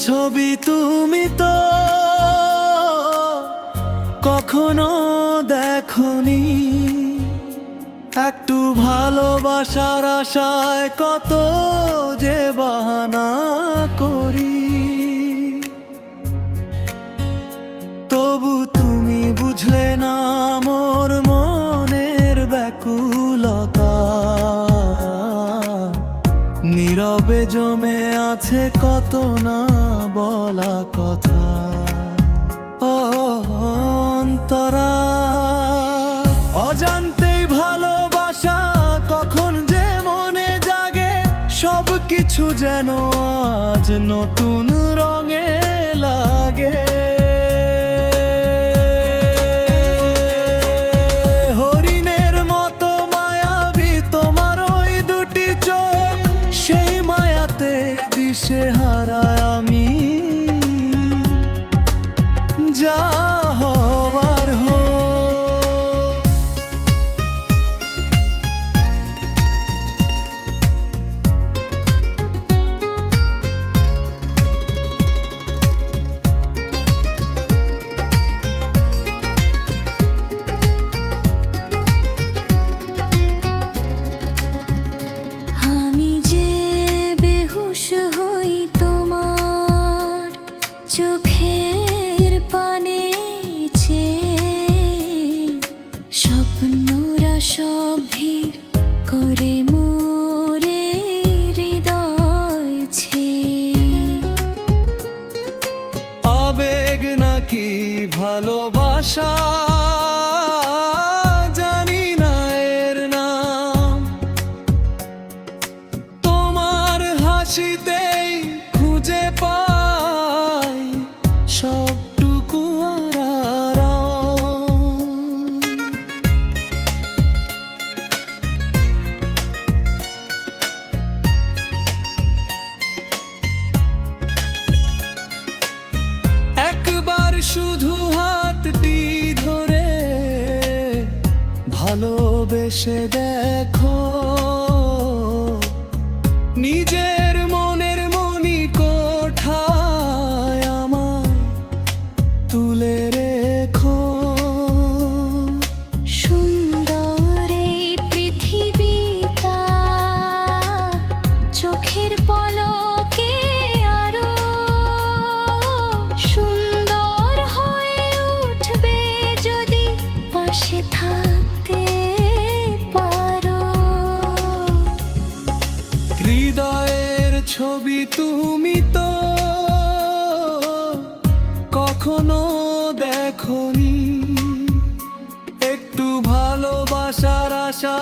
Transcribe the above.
ছবি তুমি তো কখনো দেখনি, একটু ভালোবাসার আশায় কত যে বাহানা করি। তবু তুমি বুঝলে না মোর মনের ব্যাকুলতা, নীরবে জমে আছে কত না বলা কথা। অন্তরা অজান্তেই ভালোবাসা কখন যে মনে জাগে, সব কিছু যেন আজ নতুন রঙে লাগে। হরিণের মতো মায়াবী তোমার ওই দুটি চোখ, সেই মায়াতে দিশে হারায় আমি। যা হবার হোক, আমি যে বেহুশ হই তোমার চোখের পানে স্বপ্নরা সব ভিড় করে মোরে হৃদয় ছে। আবেগ নাকি ভালোবাসা জানি না এর নাম, তোমার হাসিতেই খুঁজে পাই সবটুকু আরাম। একবার শুধু হাতটি ধরে ভালোবেসে দেখো, নিজের মনের মনি কোঠায় আমায় তুলে রেখো। সুন্দর এই পৃথিবীটা চোখের পলকে আরো সুন্দর হয়ে উঠবে যদি পাশে থাকতে পারো। হৃদয়ের ছবি তুমি তো কখনো দেখনি, একটু ভালোবাসার আশা